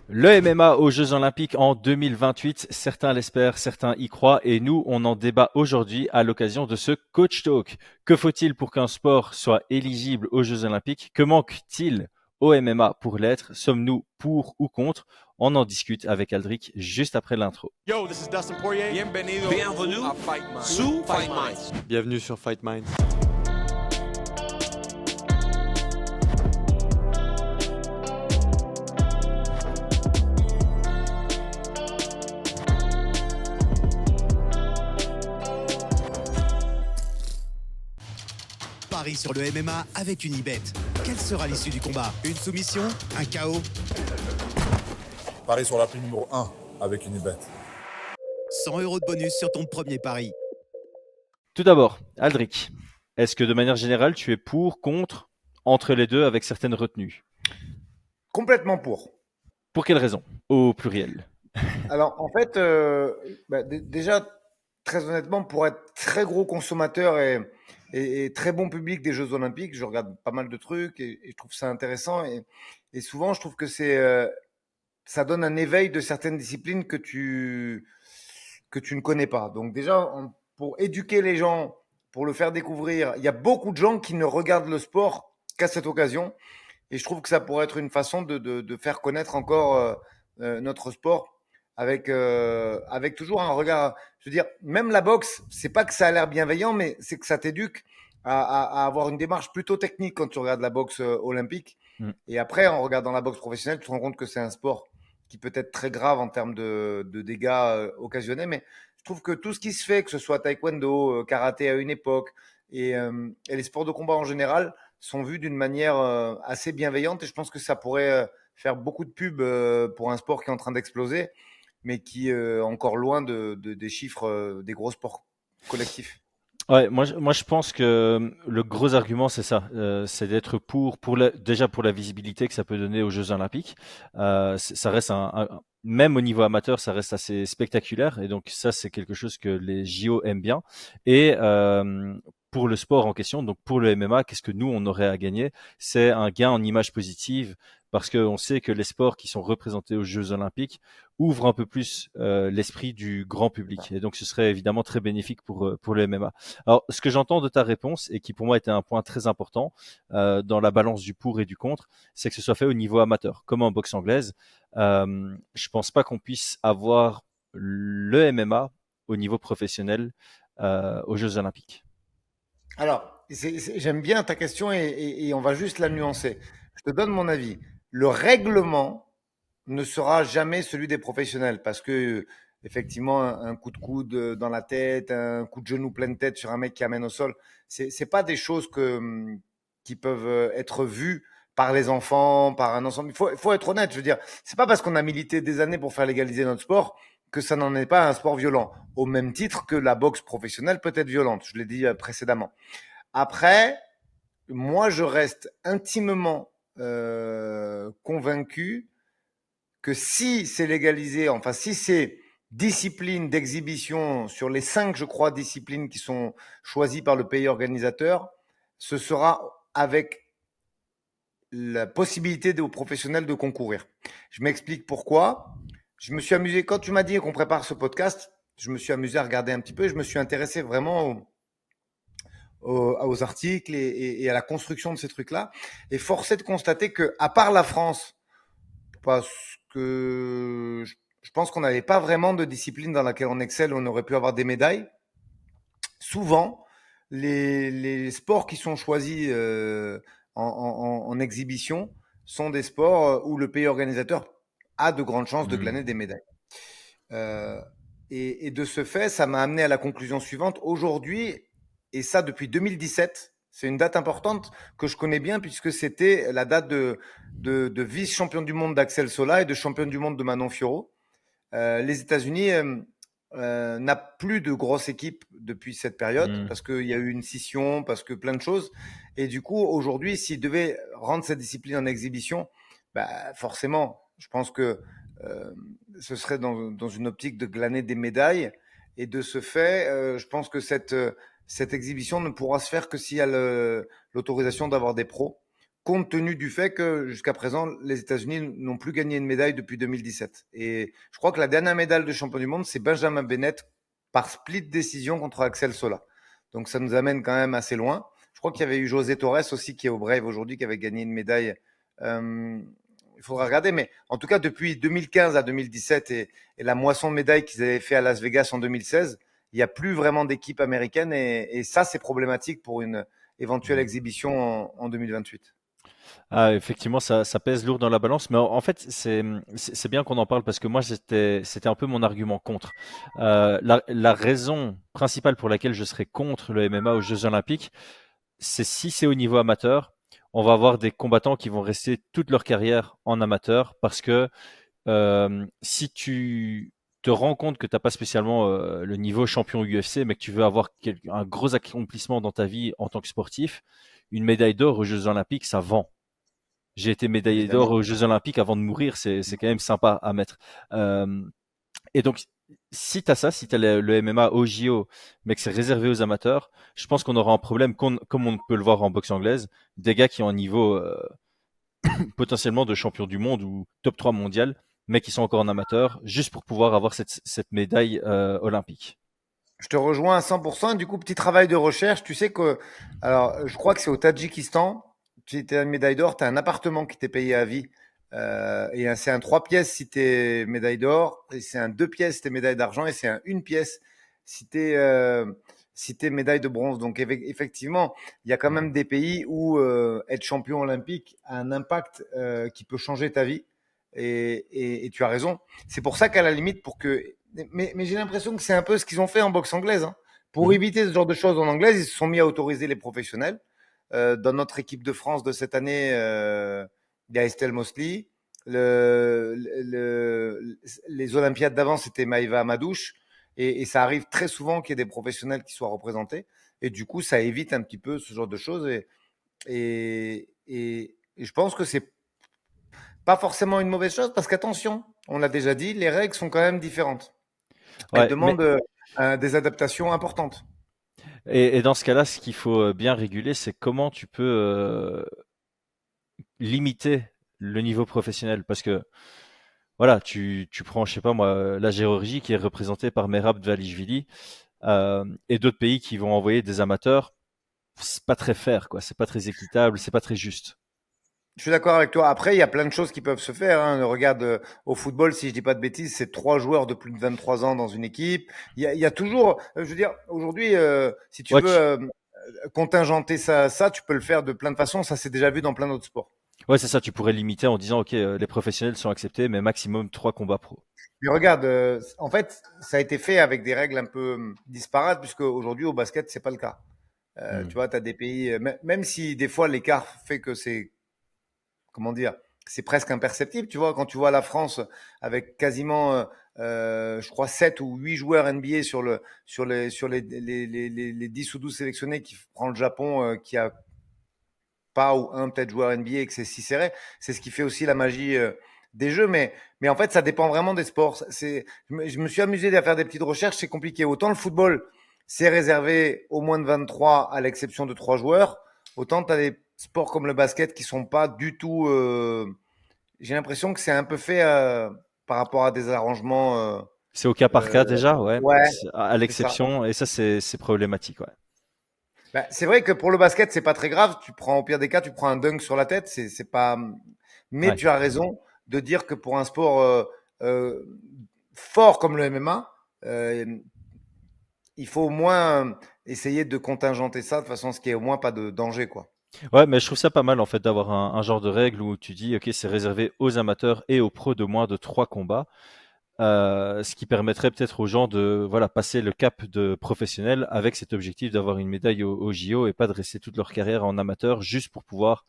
Le MMA aux Jeux Olympiques en 2028, certains l'espèrent, certains y croient et nous, on en débat aujourd'hui à l'occasion de ce Coach Talk. Que faut-il pour qu'un sport soit éligible aux Jeux Olympiques? Que manque-t-il au MMA pour l'être? Sommes-nous pour ou contre? On en discute avec Aldric juste après l'intro. Yo, this is Dustin Poirier. Bienvenue à Fight Minds. sous Fight Minds. Bienvenue sur Fight Minds. Paris sur le MMA avec Unibet. Quelle sera l'issue du combat? Une soumission? Un KO? Paris sur l'appli numéro 1 avec Unibet. 100 € de bonus sur ton premier pari. Tout d'abord, Aldric, est-ce que de manière générale, tu es pour, contre, entre les deux avec certaines retenues? Complètement pour. Pour quelle raison? Au pluriel. Alors, en fait, déjà, très honnêtement, pour être très gros consommateur et très bon public des Jeux Olympiques, je regarde pas mal de trucs et je trouve ça intéressant. Et souvent, je trouve que ça donne un éveil de certaines disciplines que tu ne connais pas. Donc, déjà, pour éduquer les gens, pour le faire découvrir, il y a beaucoup de gens qui ne regardent le sport qu'à cette occasion. Et je trouve que ça pourrait être une façon de faire connaître encore notre sport avec toujours un regard. Je veux dire, même la boxe, c'est pas que ça a l'air bienveillant, mais c'est que ça t'éduque à avoir une démarche plutôt technique quand tu regardes la boxe olympique. Mm. Et après, en regardant la boxe professionnelle, tu te rends compte que c'est un sport qui peut être très grave en termes de dégâts occasionnés. Mais je trouve que tout ce qui se fait, que ce soit taekwondo, karaté à une époque et les sports de combat en général, sont vus d'une manière assez bienveillante. Et je pense que ça pourrait faire beaucoup de pub pour un sport qui est en train d'exploser, mais qui est encore loin des chiffres des gros sports collectifs. Ouais, moi je pense que le gros argument c'est ça, c'est d'être déjà pour la visibilité que ça peut donner aux Jeux Olympiques. Ça reste même au niveau amateur, ça reste assez spectaculaire et donc ça c'est quelque chose que les JO aiment bien. Et pour le sport en question, donc pour le MMA, qu'est-ce que nous on aurait à gagner? C'est un gain en image positive parce qu'on sait que les sports qui sont représentés aux Jeux Olympiques ouvrent un peu plus l'esprit du grand public et donc ce serait évidemment très bénéfique pour le MMA. Alors, ce que j'entends de ta réponse, et qui pour moi était un point très important dans la balance du pour et du contre, c'est que ce soit fait au niveau amateur, comme en boxe anglaise. Je pense pas qu'on puisse avoir le MMA au niveau professionnel aux Jeux Olympiques. Alors, j'aime bien ta question et on va juste la nuancer. Je te donne mon avis. Le règlement ne sera jamais celui des professionnels parce que effectivement un coup de coude dans la tête, un coup de genou pleine tête sur un mec qui amène au sol, c'est pas des choses qui peuvent être vues par les enfants, par un ensemble. Il faut être honnête. Je veux dire, c'est pas parce qu'on a milité des années pour faire légaliser notre sport que ça n'en est pas un sport violent. Au même titre que la boxe professionnelle peut être violente. Je l'ai dit précédemment. Après, moi, je reste intimement convaincu que si c'est légalisé, enfin si c'est discipline d'exhibition sur les 5, je crois, disciplines qui sont choisies par le pays organisateur, ce sera avec la possibilité aux professionnels de concourir. Je m'explique pourquoi. Je me suis amusé, quand tu m'as dit qu'on prépare ce podcast, je me suis amusé à regarder un petit peu et je me suis intéressé vraiment aux articles et à la construction de ces trucs-là. Et force est de constater que, à part la France, parce que je pense qu'on n'avait pas vraiment de discipline dans laquelle on excelle, où on aurait pu avoir des médailles. Souvent, les sports qui sont choisis en exhibition sont des sports où le pays organisateur a de grandes chances de glaner des médailles. Euh, et de ce fait, ça m'a amené à la conclusion suivante. Aujourd'hui, et ça depuis 2017, c'est une date importante que je connais bien puisque c'était la date de vice-champion du monde d'Axel Sola et de champion du monde de Manon Fiorot. Les États-Unis n'a plus de grosse équipe depuis cette période parce qu'il y a eu une scission, parce que plein de choses. Et du coup, aujourd'hui, s'ils devaient rendre cette discipline en exhibition, bah, forcément, je pense que ce serait dans une optique de glaner des médailles. Et de ce fait, je pense que cette exhibition ne pourra se faire que s'il y a l'autorisation d'avoir des pros. compte tenu du fait que jusqu'à présent, les États-Unis n'ont plus gagné une médaille depuis 2017. Et je crois que la dernière médaille de champion du monde, c'est Benjamin Bennett par split décision contre Axel Sola. Donc ça nous amène quand même assez loin. Je crois qu'il y avait eu José Torres aussi qui est au Brave aujourd'hui, qui avait gagné une médaille. Il faudra regarder, mais en tout cas depuis 2015 à 2017 et la moisson de médailles qu'ils avaient fait à Las Vegas en 2016, il n'y a plus vraiment d'équipe américaine et ça c'est problématique pour une éventuelle exhibition en 2028. Ah, effectivement, ça pèse lourd dans la balance, mais en fait, c'est bien qu'on en parle parce que moi, c'était un peu mon argument contre. La raison principale pour laquelle je serais contre le MMA aux Jeux Olympiques, c'est si c'est au niveau amateur, on va avoir des combattants qui vont rester toute leur carrière en amateur parce que si tu te rends compte que t'as pas spécialement le niveau champion UFC, mais que tu veux avoir un gros accomplissement dans ta vie en tant que sportif, une médaille d'or aux Jeux Olympiques, ça vend. J'ai été médaillé d'or Évidemment. aux Jeux Olympiques avant de mourir, c'est quand même sympa à mettre. Euh, et donc, si tu as ça, si tu as le MMA au JO, mais que c'est réservé aux amateurs, je pense qu'on aura un problème, comme on peut le voir en boxe anglaise, des gars qui ont un niveau potentiellement de champion du monde ou top 3 mondial, mais qui sont encore en amateur, juste pour pouvoir avoir cette médaille olympique. Je te rejoins à 100%. Du coup, petit travail de recherche. Tu sais que, alors, je crois que c'est au Tadjikistan. Tu étais une médaille d'or, tu as un appartement qui t'est payé à vie. C'est un 3 pièces si tu es médaille d'or, et c'est un 2 pièces si tu es médaille d'argent, et c'est un 1 pièce si tu es, si t'es médaille de bronze. Donc, effectivement, il y a quand même des pays où être champion olympique a un impact qui peut changer ta vie. Et tu as raison. C'est pour ça qu'à la limite, mais j'ai l'impression que c'est un peu ce qu'ils ont fait en boxe anglaise. Hein. Pour Mhm. éviter ce genre de choses en anglaise, ils se sont mis à autoriser les professionnels. Dans notre équipe de France de cette année, il y a Estelle Mosley. Les Olympiades d'avant, c'était Maïva Amadouche. Et ça arrive très souvent qu'il y ait des professionnels qui soient représentés. Et du coup, ça évite un petit peu ce genre de choses. Et je pense que c'est pas forcément une mauvaise chose parce qu'attention, on l'a déjà dit, les règles sont quand même différentes. Elles Ouais, mais demandent des adaptations importantes. et dans ce cas-là, ce qu'il faut bien réguler, c'est comment tu peux limiter le niveau professionnel, parce que voilà, tu prends, je sais pas moi, la Géorgie qui est représentée par Merab Dvalishvili et d'autres pays qui vont envoyer des amateurs, c'est pas très fair, quoi. C'est pas très équitable, c'est pas très juste. Je suis d'accord avec toi. Après, il y a plein de choses qui peuvent se faire. Hein. Regarde, au football, si je dis pas de bêtises, c'est 3 joueurs de plus de 23 ans dans une équipe. Il y a toujours, je veux dire, aujourd'hui, si tu Ouais, veux contingenter ça, tu peux le faire de plein de façons. Ça, c'est déjà vu dans plein d'autres sports. ouais, c'est ça. Tu pourrais limiter en disant, ok, les professionnels sont acceptés, mais maximum 3 combats pro. Mais regarde, en fait, ça a été fait avec des règles un peu disparates, puisque aujourd'hui, au basket, c'est pas le cas. Tu Hmm. vois, tu as des pays, même si des fois l'écart fait que c'est comment dire, c'est presque imperceptible. Tu vois, quand tu vois la France avec quasiment, je crois, 7 ou 8 joueurs NBA sur les 10 ou 12 sélectionnés, qui prend le Japon, qui a pas ou un peut-être joueur NBA et que c'est si serré, c'est ce qui fait aussi la magie des jeux. Mais en fait, ça dépend vraiment des sports. Je me suis amusé à faire des petites recherches, c'est compliqué. Autant le football, c'est réservé aux moins de 23 à l'exception de 3 joueurs. Autant tu as des sports comme le basket qui sont pas du tout. J'ai l'impression que c'est un peu fait par rapport à des arrangements. C'est au cas par Euh, cas déjà, ouais. ouais, À c'est ça. l'exception, et ça, c'est problématique, ouais. Bah, c'est vrai que pour le basket, c'est pas très grave. Tu prends, au pire des cas, tu prends un dunk sur la tête. C'est pas. Mais Ouais. tu as raison de dire que pour un sport euh, fort comme le MMA, euh, il faut au moins essayer de contingenter ça de façon à ce qu'il n'y ait au moins pas de danger, quoi. Ouais, mais je trouve ça pas mal en fait d'avoir un genre de règle où tu dis, ok, c'est réservé aux amateurs et aux pros de moins de 3 combats. Ce qui permettrait peut-être aux gens de voilà passer le cap de professionnel avec cet objectif d'avoir une médaille au JO et pas de rester toute leur carrière en amateur juste pour pouvoir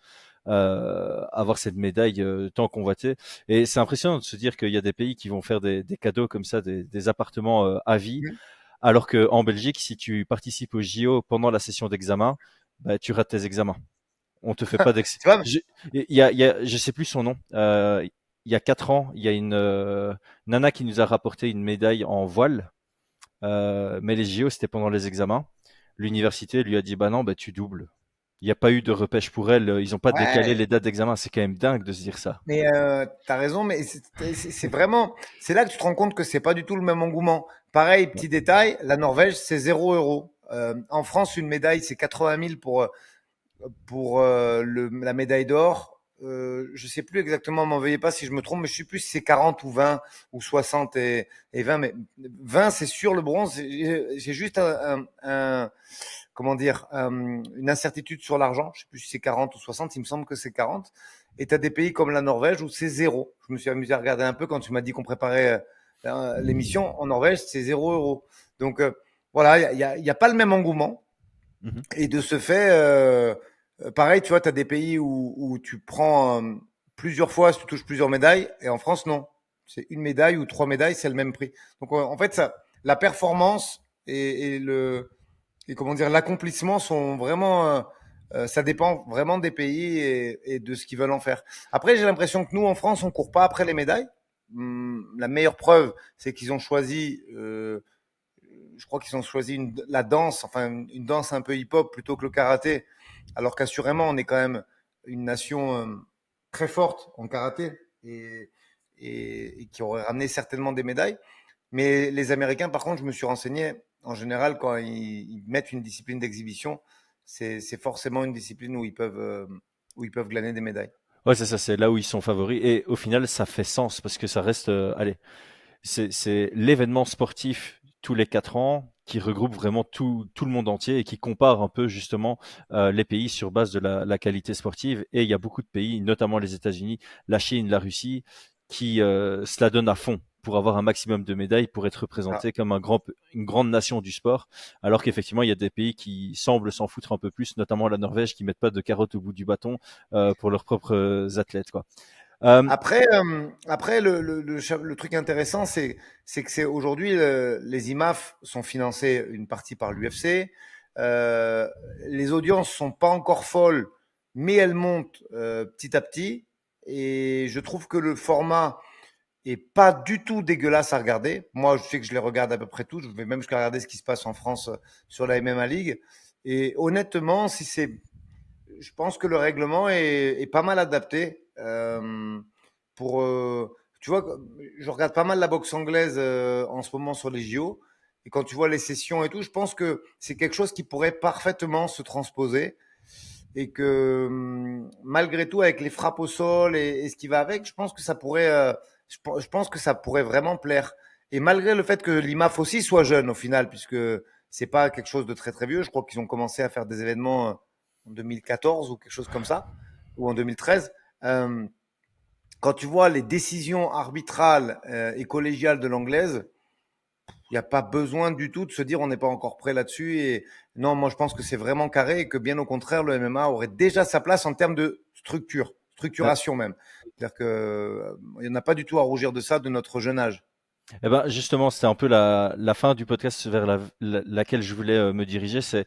avoir cette médaille tant convoitée. Et c'est impressionnant de se dire qu'il y a des pays qui vont faire des cadeaux comme ça, des appartements à vie, Mhm. alors qu'en Belgique, si tu participes au JO pendant la session d'examen, bah, tu rates tes examens. On te fait pas d'ex. Tu vois, Je sais plus son nom. Il y a 4 ans, il y a une nana qui nous a rapporté une médaille en voile, mais les JO c'était pendant les examens. L'université lui a dit bah non, bah tu doubles. Il n'y a pas eu de repêche pour elle. Ils n'ont pas décalé Ouais, les dates d'examen. C'est quand même dingue de se dire ça. mais t'as raison, mais c'est vraiment, c'est là que tu te rends compte que c'est pas du tout le même engouement. Pareil, Ouais. petit détail, la Norvège, c'est 0 euros. En France, une médaille, c'est 80 000 pour la médaille d'or. Je sais plus exactement, m'en veuillez pas si je me trompe, mais je sais plus si c'est 40 ou 20 ou 60 et 20, mais 20 c'est sûr le bronze. J'ai juste comment dire, une incertitude sur l'argent. Je sais plus si c'est 40 ou 60, il me semble que c'est 40. Et tu as des pays comme la Norvège où c'est zéro. Je me suis amusé à regarder un peu quand tu m'as dit qu'on préparait l'émission. En Norvège, c'est 0 euros. Donc voilà, il y a pas le même engouement. Mhm. Et de ce fait, pareil, tu vois, tu as des pays où tu prends plusieurs fois, si tu touches plusieurs médailles, et en France, non. C'est une médaille ou 3 médailles, c'est le même prix. Donc, en fait, ça, la performance et comment dire, l'accomplissement sont vraiment, ça dépend vraiment des pays et de ce qu'ils veulent en faire. Après, j'ai l'impression que nous, en France, on court pas après les médailles. La meilleure preuve, c'est qu'ils ont choisi je crois qu'ils ont choisi la danse, enfin une danse un peu hip-hop plutôt que le karaté, alors qu'assurément on est quand même une nation très forte en karaté et qui aurait ramené certainement des médailles. Mais les Américains, par contre, je me suis renseigné, en général, quand ils mettent une discipline d'exhibition, c'est forcément une discipline où ils peuvent glaner des médailles. Ouais, c'est ça. C'est là où ils sont favoris. Et au final, ça fait sens parce que ça reste. Allez, c'est l'événement sportif tous les 4 ans qui regroupe vraiment tout le monde entier et qui compare un peu justement les pays sur base de la qualité sportive. Et il y a beaucoup de pays, notamment les États-Unis, la Chine, la Russie, qui se la donnent à fond pour avoir un maximum de médailles, pour être Ah. représenté comme une grande nation du sport, alors qu'effectivement, il y a des pays qui semblent s'en foutre un peu plus, notamment la Norvège, qui mettent pas de carottes au bout du bâton pour leurs propres athlètes, quoi. Euh, Après le truc intéressant, c'est que c'est aujourd'hui les IMAF sont financés une partie par l'UFC. Euh, les audiences sont pas encore folles, mais elles montent petit à petit. Et je trouve que le format est pas du tout dégueulasse à regarder. Moi, je sais que je les regarde à peu près tous. Je vais même jusqu'à regarder ce qui se passe en France sur la MMA League. Et honnêtement, si c'est je pense que le règlement est pas mal adapté pour. Tu vois, je regarde pas mal la boxe anglaise en ce moment sur les JO. Et quand tu vois les sessions et tout, je pense que c'est quelque chose qui pourrait parfaitement se transposer. Et que malgré tout, avec les frappes au sol et ce qui va avec, je pense que ça pourrait, je pense que ça pourrait vraiment plaire. Et malgré le fait que l'IMAF aussi soit jeune au final, puisque c'est pas quelque chose de très très vieux, je crois qu'ils ont commencé à faire des événements en 2014 ou quelque chose comme ça, ou en 2013. Euh, Quand tu vois les décisions arbitrales et collégiales de l'anglaise, il n'y a pas besoin du tout de se dire on n'est pas encore prêt là-dessus. Et non, moi je pense que c'est vraiment carré et que bien au contraire, le MMA aurait déjà sa place en termes de structure, structuration même. C'est-à-dire qu'il n'y en a pas du tout à rougir de ça de notre jeune âge. Eh ben, justement, c'était un peu la fin du podcast vers laquelle je voulais me diriger. C'est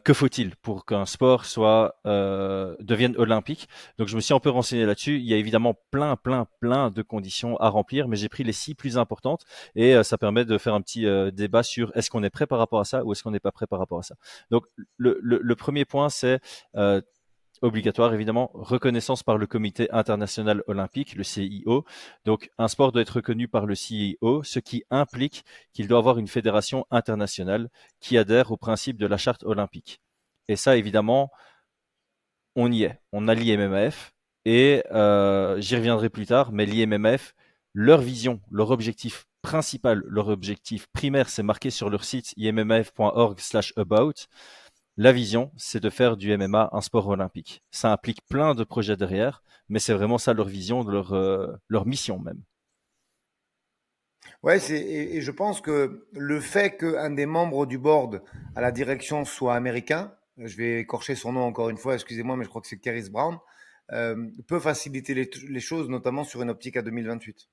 que faut-il pour qu'un sport devienne olympique? Donc, je me suis un peu renseigné là-dessus. Il y a évidemment plein de conditions à remplir, mais j'ai pris les 6 plus importantes et ça permet de faire un petit débat sur est-ce qu'on est prêt par rapport à ça ou est-ce qu'on n'est pas prêt par rapport à ça. Donc, le premier point, c'est euh, obligatoire évidemment, reconnaissance par le Comité international olympique, le CIO. Donc un sport doit être reconnu par le CIO, ce qui implique qu'il doit avoir une fédération internationale qui adhère au principe de la charte olympique. Et ça évidemment, on y est. On a l'IMMF et j'y reviendrai plus tard, mais l'IMMF, leur vision, leur objectif principal, leur objectif primaire, c'est marqué sur leur site immf.org/about. La vision, c'est de faire du MMA un sport olympique. Ça implique plein de projets derrière, mais c'est vraiment ça leur vision, leur mission même. Ouais, et je pense que le fait qu'un des membres du board à la direction soit américain, je vais écorcher son nom encore une fois, excusez-moi, mais je crois que c'est Keris Brown, peut faciliter les choses, notamment sur une optique à 2028.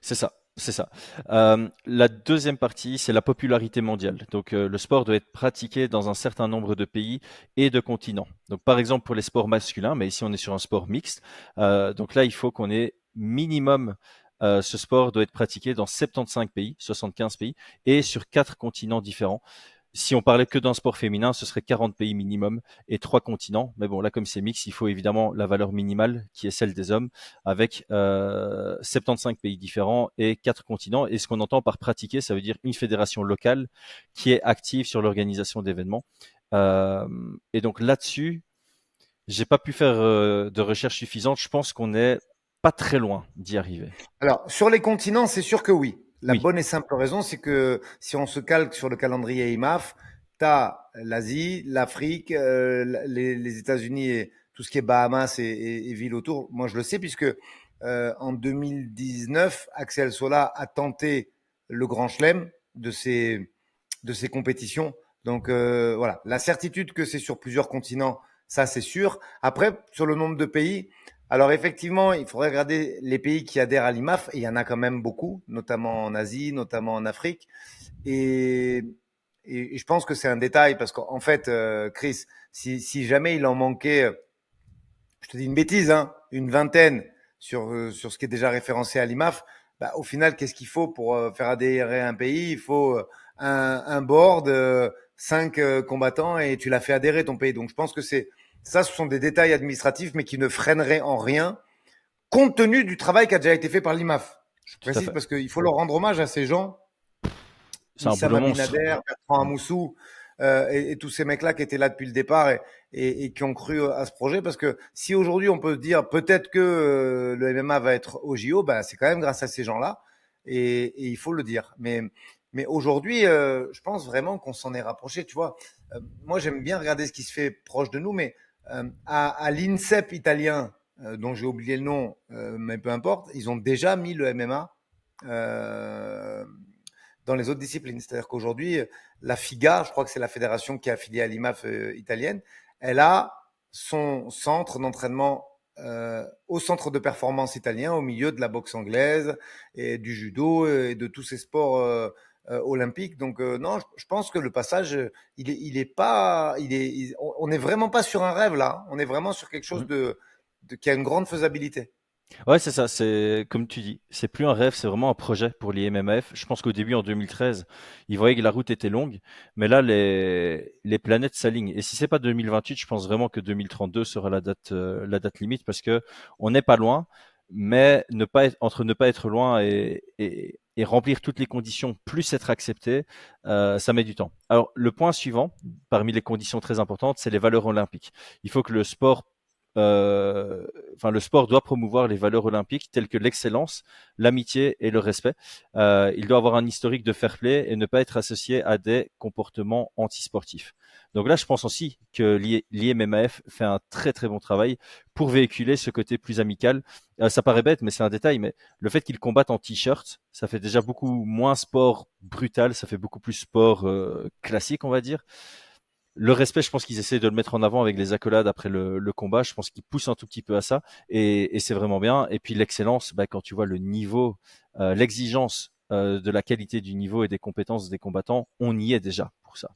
C'est ça, c'est ça. La deuxième partie, c'est la popularité mondiale. Donc, le sport doit être pratiqué dans un certain nombre de pays et de continents. Donc, par exemple, pour les sports masculins, mais ici on est sur un sport mixte. Donc là, il faut qu'on ait minimum. Ce sport doit être pratiqué dans 75 pays, 75 pays, et sur 4 continents différents. Si on parlait que d'un sport féminin, ce serait 40 pays minimum et 3 continents. Mais bon, là, comme c'est mix, il faut évidemment la valeur minimale qui est celle des hommes avec 75 pays différents et 4 continents. Et ce qu'on entend par pratiquer, ça veut dire une fédération locale qui est active sur l'organisation d'événements. Euh, et donc là-dessus, j'ai pas pu faire de recherche suffisante. Je pense qu'on est pas très loin d'y arriver. Alors, sur les continents, c'est sûr que oui. La Oui. bonne et simple raison, c'est que si on se calque sur le calendrier IMAF, tu as l'Asie, l'Afrique, les États-Unis et tout ce qui est Bahamas et villes autour. Moi, je le sais puisque en 2019, Axel Sola a tenté le Grand Chelem de ces compétitions. Donc voilà, la certitude que c'est sur plusieurs continents, ça c'est sûr. Après, sur le nombre de pays, alors effectivement, il faudrait regarder les pays qui adhèrent à l'IMAF, et il y en a quand même beaucoup, notamment en Asie, notamment en Afrique. Et, et je pense que c'est un détail, parce qu'en fait, Chris, si jamais il en manquait, je te dis une bêtise, hein, une vingtaine sur ce qui est déjà référencé à l'IMAF, bah, au final, qu'est-ce qu'il faut pour faire adhérer un pays? Il faut un board, 5 combattants, et tu l'as fait adhérer ton pays. Donc je pense que ça, ce sont des détails administratifs, mais qui ne freineraient en rien, compte tenu du travail qui a déjà été fait par l'IMAF. Je Tout à précise fait. parce qu'il faut leur rendre hommage à ces gens, C'est un Wissam boulot Ben monstre. Abinader, Bertrand Amoussou, et tous ces mecs-là qui étaient là depuis le départ et qui ont cru à ce projet. Parce que si aujourd'hui on peut se dire peut-être que le MMA va être au JO, ben, c'est quand même grâce à ces gens-là. Et il faut le dire. Mais aujourd'hui, je pense vraiment qu'on s'en est rapproché. Tu vois, moi j'aime bien regarder ce qui se fait proche de nous, mais à l'INSEP italien, dont j'ai oublié le nom, mais peu importe, ils ont déjà mis le MMA dans les autres disciplines. C'est-à-dire qu'aujourd'hui, la FIGA, je crois que c'est la fédération qui est affiliée à l'IMAF italienne, elle a son centre d'entraînement au centre de performance italien, au milieu de la boxe anglaise et du judo et de tous ces sports olympiques. Donc non, je pense que le passage, il est pas, on n'est vraiment pas sur un rêve là. On est vraiment sur quelque chose qui a une grande faisabilité. Ouais, c'est ça, c'est comme tu dis, c'est plus un rêve, c'est vraiment un projet pour l'IMMAF. Je pense qu'au début, en 2013, ils voyaient que la route était longue, mais là, les planètes s'alignent. Et si c'est pas 2028, je pense vraiment que 2032 sera la date limite parce que on n'est pas loin, mais entre ne pas être loin et remplir toutes les conditions, plus être accepté, ça met du temps. Alors, le point suivant, parmi les conditions très importantes, c'est les valeurs olympiques. Il faut que le sport le sport doit promouvoir les valeurs olympiques telles que l'excellence, l'amitié et le respect. Il doit avoir un historique de fair play et ne pas être associé à des comportements antisportifs. Donc là, je pense aussi que l'IMMAF fait un très très bon travail pour véhiculer ce côté plus amical. Ça paraît bête, mais c'est un détail. Mais le fait qu'ils combattent en t-shirt, ça fait déjà beaucoup moins sport brutal, ça fait beaucoup plus sport classique, on va dire. Le respect, je pense qu'ils essaient de le mettre en avant avec les accolades après le combat. Je pense qu'ils poussent un tout petit peu à ça et c'est vraiment bien. Et puis l'excellence, bah, quand tu vois le niveau, l'exigence de la qualité du niveau et des compétences des combattants, on y est déjà pour ça.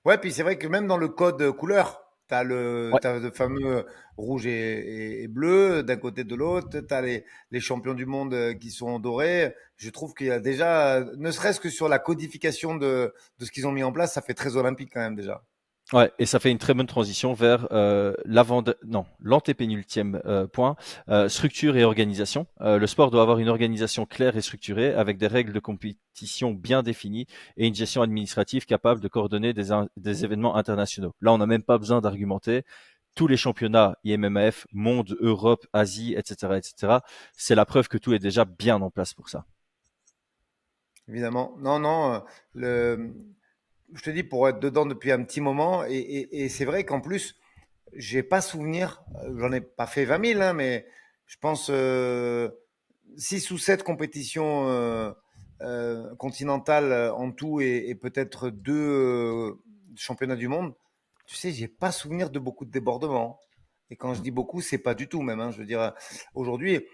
Ouais, puis c'est vrai que même dans le code couleur, Ouais. t'as le fameux rouge et bleu d'un côté de l'autre, t'as les champions du monde qui sont dorés. Je trouve qu'il y a déjà, ne serait-ce que sur la codification de ce qu'ils ont mis en place, ça fait très olympique quand même déjà. Ouais, et ça fait une très bonne transition vers non, l'antépénultième point, structure et organisation. Le sport doit avoir une organisation claire et structurée avec des règles de compétition bien définies et une gestion administrative capable de coordonner des événements internationaux. Là, on n'a même pas besoin d'argumenter. Tous les championnats IMMAF, monde, Europe, Asie, etc., etc., c'est la preuve que tout est déjà bien en place pour ça. Évidemment. Non, non, je te dis pour être dedans depuis un petit moment et c'est vrai qu'en plus, j'ai pas souvenir, j'en ai pas fait 20 000, hein, mais je pense 6 ou 7 compétitions continentales en tout et peut-être 2 championnats du monde. Tu sais, j'ai pas souvenir de beaucoup de débordements. Et quand je dis beaucoup, c'est pas du tout même, hein. Je veux dire, aujourd'hui,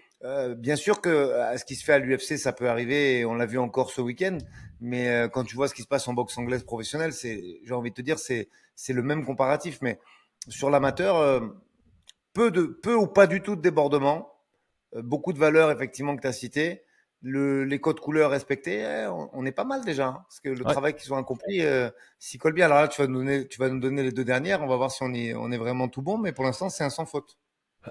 bien sûr que ce qui se fait à l'UFC, ça peut arriver, et on l'a vu encore ce week-end. Mais quand tu vois ce qui se passe en boxe anglaise professionnelle, j'ai envie de te dire, c'est le même comparatif. Mais sur l'amateur, peu ou pas du tout de débordements, beaucoup de valeurs effectivement que tu as citées. les codes couleurs respectés, on est pas mal déjà, hein, parce que le Ouais. travail qu'ils ont accompli s'y colle bien. Alors là, tu vas nous donner les deux dernières, on va voir si on est vraiment tout bon, mais pour l'instant, c'est un sans faute.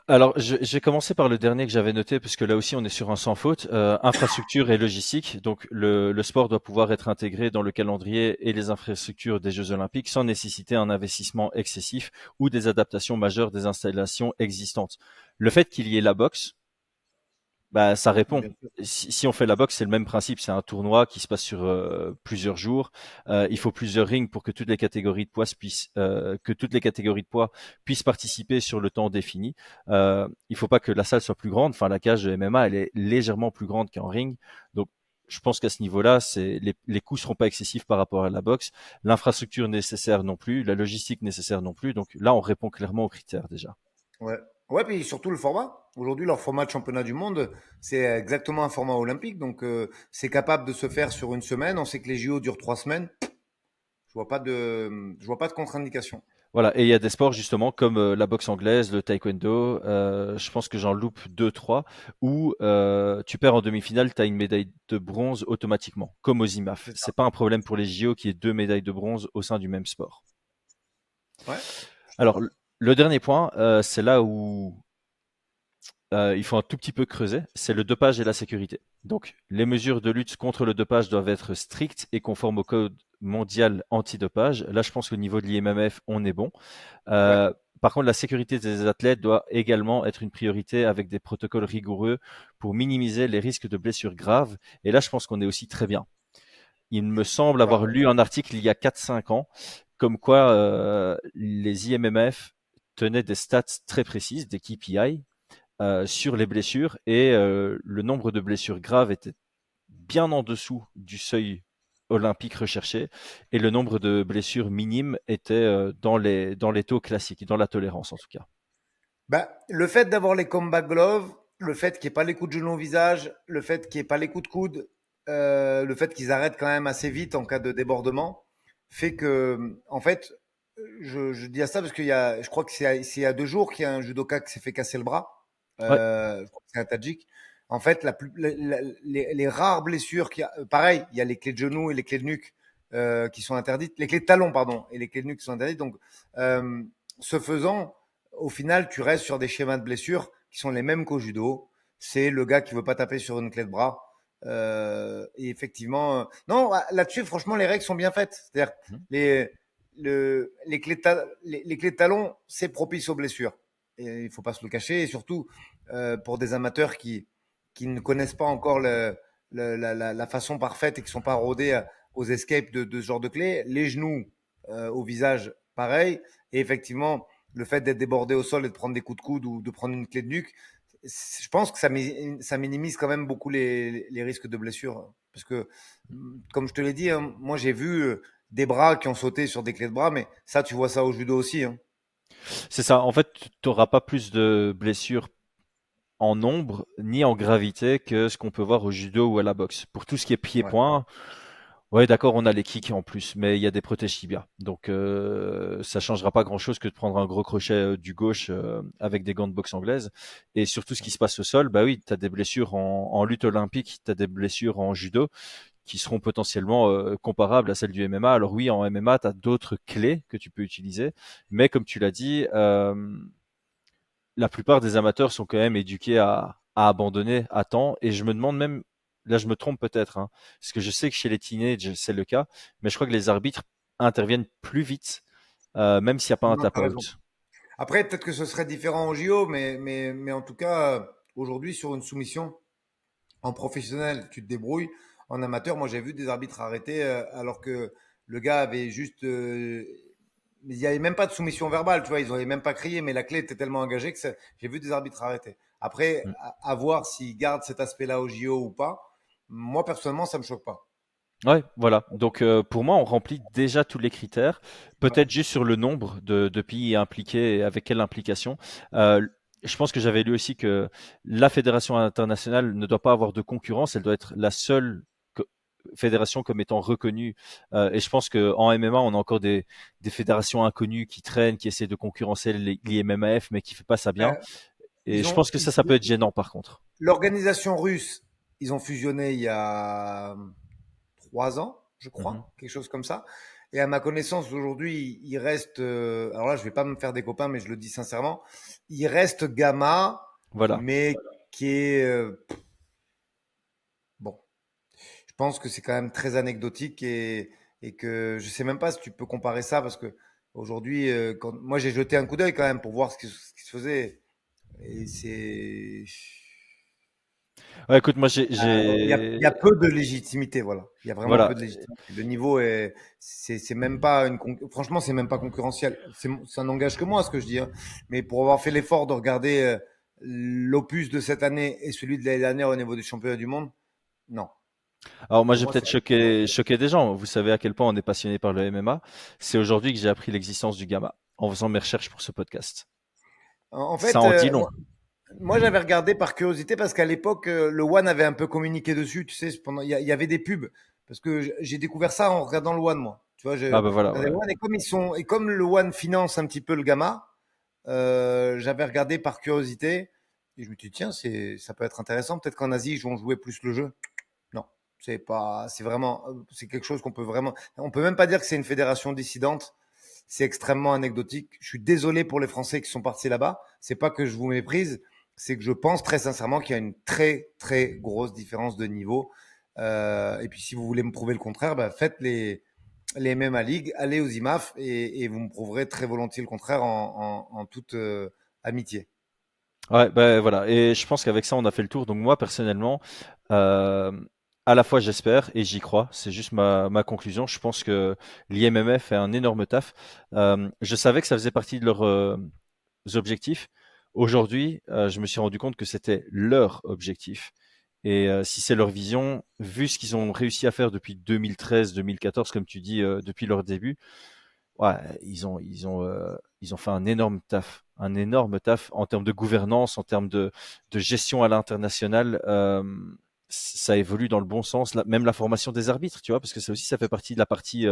Alors, je vais commencer par le dernier que j'avais noté, parce que là aussi, on est sur un sans faute. Infrastructure et logistique. Donc, le sport doit pouvoir être intégré dans le calendrier et les infrastructures des Jeux Olympiques sans nécessiter un investissement excessif ou des adaptations majeures des installations existantes. Le fait qu'il y ait la boxe, bah, ça répond. Bien sûr. Si on fait la boxe, c'est le même principe. C'est un tournoi qui se passe sur plusieurs jours. Il faut plusieurs rings pour que toutes les catégories de poids puissent participer sur le temps défini. Il faut pas que la salle soit plus grande. Enfin, la cage de MMA, elle est légèrement plus grande qu'en ring. Donc, je pense qu'à ce niveau-là, les coûts seront pas excessifs par rapport à la boxe. L'infrastructure nécessaire non plus, la logistique nécessaire non plus. Donc là, on répond clairement aux critères déjà. Ouais. Ouais, puis surtout le format. Aujourd'hui, leur format de championnat du monde, c'est exactement un format olympique. Donc, c'est capable de se faire sur une semaine. On sait que les JO durent 3 semaines. Je vois pas de contre-indication. Voilà, et il y a des sports justement comme la boxe anglaise, le taekwondo, je pense que j'en loupe deux, trois, où tu perds en demi-finale, tu as une médaille de bronze automatiquement, comme aux IMAF. C'est ça. C'est pas un problème pour les JO qu'il y ait deux médailles de bronze au sein du même sport. Ouais, je suis Alors, d'accord. le dernier point, c'est là où il faut un tout petit peu creuser, c'est le dopage et la sécurité. Donc, les mesures de lutte contre le dopage doivent être strictes et conformes au code mondial antidopage. Là, je pense qu'au niveau de l'IMMF, on est bon. Ouais. Euh, Par contre, la sécurité des athlètes doit également être une priorité avec des protocoles rigoureux pour minimiser les risques de blessures graves. Et là, je pense qu'on est aussi très bien. Il me semble Ouais. avoir lu un article il y a 4-5 ans, comme quoi les IMMF tenaient des stats très précises, des KPI, sur les blessures, et le nombre de blessures graves était bien en dessous du seuil olympique recherché, et le nombre de blessures minimes était dans les taux classiques, dans la tolérance en tout cas. Bah, le fait d'avoir les combat gloves, le fait qu'il n'y ait pas les coups de genou au visage, le fait qu'il n'y ait pas les coups de coude, le fait qu'ils arrêtent quand même assez vite en cas de débordement, fait que, en fait, je dis à ça parce je crois que c'est il y a 2 jours qu'il y a un judoka qui s'est fait casser le bras. Ouais, Je crois que c'est un Tadjik. En fait, les rares blessures qu'il y a, pareil, il y a les clés de genoux et les clés de nuque qui sont interdites, les clés de talon, pardon, et les clés de nuque qui sont interdites. Donc, euh, ce faisant, au final, tu restes sur des schémas de blessures qui sont les mêmes qu'au judo. C'est le gars qui veut pas taper sur une clé de bras. Et effectivement, non, là-dessus, franchement, les règles sont bien faites. C'est-à-dire, mhm, les, les clés de talon, c'est propice aux blessures. Et il faut pas se le cacher. Et surtout, pour des amateurs qui ne connaissent pas encore la façon parfaite et qui sont pas rodés aux escapes de ce genre de clés, les genoux au visage, pareil. Et effectivement, le fait d'être débordé au sol et de prendre des coups de coude ou de prendre une clé de nuque, je pense que ça minimise quand même beaucoup les risques de blessure. Parce que, comme je te l'ai dit, hein, moi j'ai vu des bras qui ont sauté sur des clés de bras, mais ça, tu vois ça au judo aussi. Hein. c'est ça. En fait, tu n'auras pas plus de blessures en nombre ni en gravité que ce qu'on peut voir au judo ou à la boxe. Pour tout ce qui est Ouais. pied-point, ouais, d'accord, on a les kicks en plus, mais il y a des protèges tibias. Donc, ça changera pas grand-chose que de prendre un gros crochet du gauche avec des gants de boxe anglaise. Et surtout, ce qui se passe au sol, bah oui, tu as des blessures en lutte olympique, tu as des blessures en judo qui seront potentiellement comparables à celles du MMA. Alors oui, en MMA, tu as d'autres clés que tu peux utiliser, mais comme tu l'as dit, la plupart des amateurs sont quand même éduqués à abandonner à temps. Et je me demande même, là je me trompe peut-être, hein, parce que je sais que chez les teenagers c'est le cas, mais je crois que les arbitres interviennent plus vite, même s'il n'y a pas un Non, t'as raison. tap-out. Après, peut-être que ce serait différent en JO, mais en tout cas, aujourd'hui, sur une soumission, en professionnel, tu te débrouilles. En amateur, moi, j'ai vu des arbitres arrêtés alors que le gars avait juste. Il n'y avait même pas de soumission verbale, tu vois, ils n'avaient même pas crié, mais la clé était tellement engagée que j'ai vu des arbitres arrêtés. Après, Mm. à voir s'ils gardent cet aspect-là au JO ou pas. Moi, personnellement, ça me choque pas. Ouais, voilà. Donc pour moi, on remplit déjà tous les critères. Ouais. Peut-être juste sur le nombre de pays impliqués et avec quelle implication. Euh, je pense que j'avais lu aussi que la fédération internationale ne doit pas avoir de concurrence. Elle doit être la seule fédération comme étant reconnue. Et je pense qu'en MMA, on a encore des fédérations inconnues qui traînent, qui essaient de concurrencer l'IMMAF, mais qui ne fait pas ça bien. Ben, Et je ont, pense que ça peut être gênant par contre. l'organisation russe Ils ont fusionné il y a 3 ans, je Mhm. crois, quelque chose comme ça. Et à ma connaissance, aujourd'hui, il reste, alors là, je vais pas me faire des copains, mais je le dis sincèrement, il reste Gamma, Voilà. mais qui est, bon, je pense que c'est quand même très anecdotique et que je sais même pas si tu peux comparer ça parce que aujourd'hui, moi j'ai jeté un coup d'œil quand même pour voir ce qui se faisait et c'est, Ouais, écoute, moi, il y a peu de légitimité, voilà. Il y a vraiment peu voilà. de légitimité. Le niveau est, c'est même pas franchement, c'est même pas concurrentiel. Ça n'engage que moi, ce que je dis, hein. Mais pour avoir fait l'effort de regarder l'opus de cette année et celui de l'année dernière au niveau du championnat du monde, non. Alors moi, Pour j'ai moi, peut-être c'est choqué des gens. Vous savez à quel point on est passionné par le MMA. C'est aujourd'hui que j'ai appris l'existence du gamma en faisant mes recherches pour ce podcast. en Ça fait, en dit long. moi, j'avais regardé par curiosité parce qu'à l'époque, le One avait un peu communiqué dessus. Tu sais, il y avait des pubs parce que j'ai découvert ça en regardant le One, moi. Tu vois, Ah je bah voilà, regardais ouais. le One et comme le One finance un petit peu le Gamma, j'avais regardé par curiosité et je me suis dit tiens, ça peut être intéressant. Peut-être qu'en Asie, ils vont jouer plus le jeu. Non, c'est pas, c'est vraiment, c'est quelque chose qu'on peut vraiment. On peut même pas dire que c'est une fédération dissidente. C'est extrêmement anecdotique. Je suis désolé pour les Français qui sont partis là-bas. C'est pas que je vous méprise, c'est que je pense très sincèrement qu'il y a une très très grosse différence de niveau. Et puis si vous voulez me prouver le contraire, bah, faites les MMA League, allez aux IMAF et vous me prouverez très volontiers le contraire en toute amitié. Ouais, bah voilà. Et je pense qu'avec ça, on a fait le tour. Donc moi, personnellement, euh, à la fois j'espère et j'y crois. C'est juste ma conclusion. Je pense que l'IMMF fait un énorme taf. Je savais que ça faisait partie de leurs objectifs. Aujourd'hui, je me suis rendu compte que c'était leur objectif. Et si c'est leur vision, vu ce qu'ils ont réussi à faire depuis 2013-2014, comme tu dis, depuis leur début, ouais, ils ont fait un énorme taf en termes de gouvernance, en termes de gestion à l'international. Ça évolue dans le bon sens, même la formation des arbitres, tu vois, parce que ça aussi, ça fait partie de la partie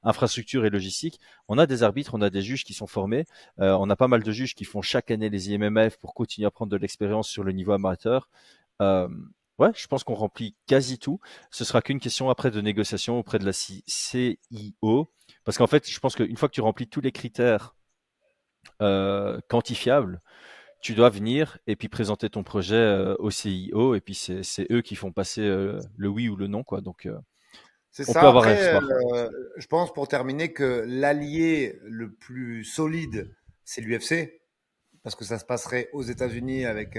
infrastructure et logistique. On a des arbitres, on a des juges qui sont formés, on a pas mal de juges qui font chaque année les IMMAF pour continuer à prendre de l'expérience sur le niveau amateur. Euh, ouais, je pense qu'on remplit quasi tout. Ce sera qu'une question après de négociation auprès de la CIO. Parce qu'en fait, je pense qu'une fois que tu remplis tous les critères quantifiables, tu dois venir et puis présenter ton projet au CIO et puis c'est eux qui font passer le oui ou le non, quoi. Donc, C'est on peut ça. avoir Après, espoir. je pense pour terminer que l'allié le plus solide, c'est l'UFC, parce que ça se passerait aux États-Unis avec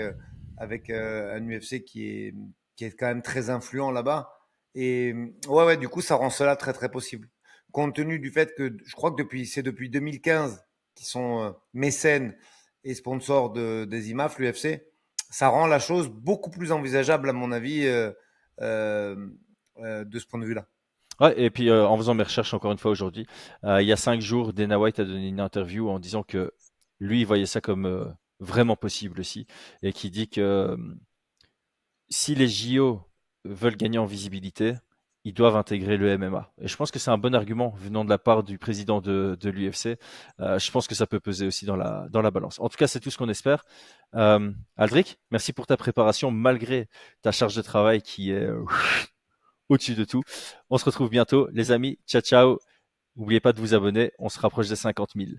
un UFC qui est quand même très influent là-bas. Et ouais, ouais, du coup, ça rend cela très, très possible. Compte tenu du fait que je crois que c'est depuis 2015 qu'ils sont mécènes et sponsors des IMAF, l'UFC, ça rend la chose beaucoup plus envisageable, à mon avis, euh, de ce point de vue-là. Ouais, et puis en faisant mes recherches encore une fois aujourd'hui, il y a 5 jours, Dana White a donné une interview en disant que lui, il voyait ça comme vraiment possible aussi, et qui dit que si les JO veulent gagner en visibilité, ils doivent intégrer le MMA. Et je pense que c'est un bon argument venant de la part du président de l'UFC. Je pense que ça peut peser aussi dans la balance. En tout cas, c'est tout ce qu'on espère. Aldric, merci pour ta préparation malgré ta charge de travail qui est au-dessus de tout. On se retrouve bientôt, les amis. Ciao, ciao. N'oubliez pas de vous abonner. On se rapproche des 50 000.